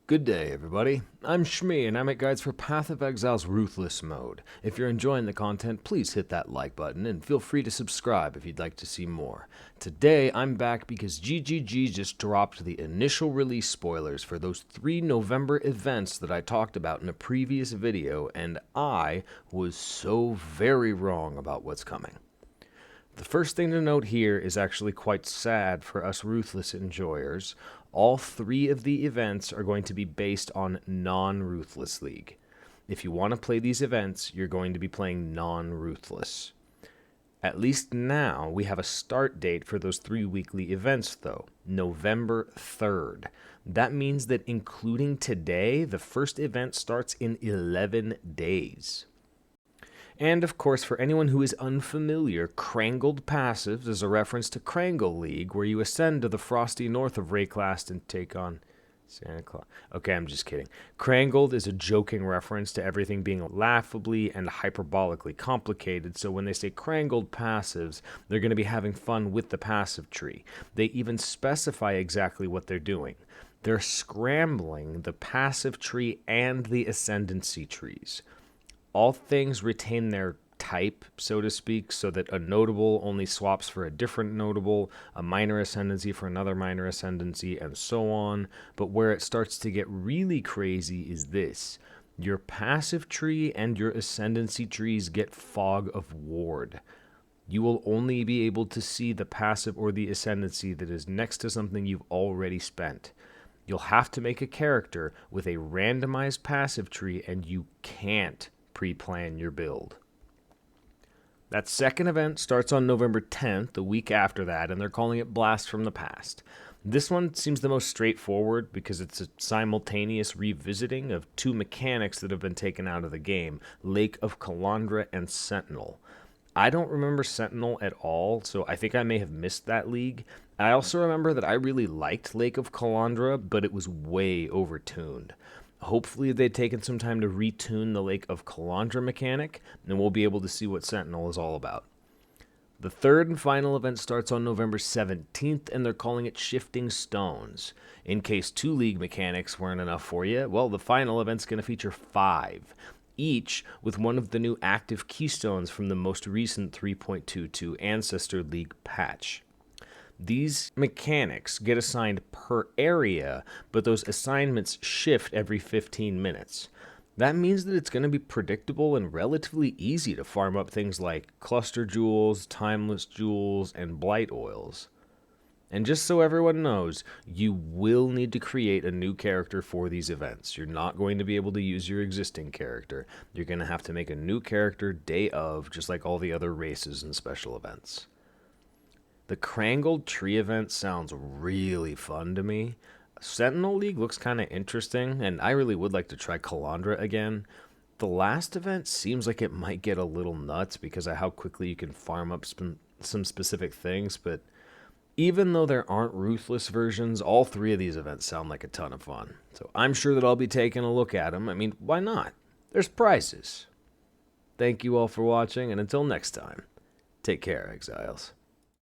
Good day, everybody. I'm Shmi, and I'm at Guides for Path of Exile's Ruthless mode. If you're enjoying the content, please hit that like button, and feel free to subscribe if you'd like to see more. Today, I'm back because GGG just dropped the initial release spoilers for those 3 November events that I talked about in a previous video, and I was so very wrong about what's coming. The first thing to note here is actually quite sad for us Ruthless enjoyers. All 3 of the events are going to be based on non-Ruthless League. If you want to play these events, you're going to be playing non-Ruthless. At least now, we have a start date for those 3 weekly events, though, November 3rd. That means that including today, the first event starts in 11 days. And of course, for anyone who is unfamiliar, Krangled passives is a reference to Krangled League, where you ascend to the frosty north of Rayclast and take on Santa Claus. Okay, I'm just kidding. Krangled is a joking reference to everything being laughably and hyperbolically complicated, so when they say Krangled passives, they're going to be having fun with the passive tree. They even specify exactly what they're doing. They're scrambling the passive tree and the ascendancy trees. All things retain their type, so to speak, so that a notable only swaps for a different notable, a minor ascendancy for another minor ascendancy, and so on. But where it starts to get really crazy is this. Your passive tree and your ascendancy trees get fog of ward. You will only be able to see the passive or the ascendancy that is next to something you've already spent. You'll have to make a character with a randomized passive tree, and you can't pre-plan your build. That second event starts on November 10th, the week after that, and they're calling it Blast from the Past. This one seems the most straightforward because it's a simultaneous revisiting of 2 mechanics that have been taken out of the game, Lake of Calandra and Sentinel. I don't remember Sentinel at all, so I think I may have missed that league. I also remember that I really liked Lake of Calandra, but it was way overtuned. Hopefully they've taken some time to retune the Lake of Calandra mechanic, and we'll be able to see what Sentinel is all about. The third and final event starts on November 17th, and they're calling it Shifting Stones. In case 2 league mechanics weren't enough for you, well, the final event's going to feature 5, each with one of the new active keystones from the most recent 3.22 Ancestor League patch. These mechanics get assigned per area, but those assignments shift every 15 minutes. That means that it's going to be predictable and relatively easy to farm up things like cluster jewels, timeless jewels, and blight oils. And just so everyone knows, you will need to create a new character for these events. You're not going to be able to use your existing character. You're going to have to make a new character day of, just like all the other races and special events. The Krangled tree event sounds really fun to me. Sentinel League looks kind of interesting, and I really would like to try Calandra again. The last event seems like it might get a little nuts because of how quickly you can farm up some specific things, but even though there aren't Ruthless versions, all 3 of these events sound like a ton of fun. So I'm sure that I'll be taking a look at them. I mean, why not? There's prizes. Thank you all for watching, and until next time, take care, Exiles.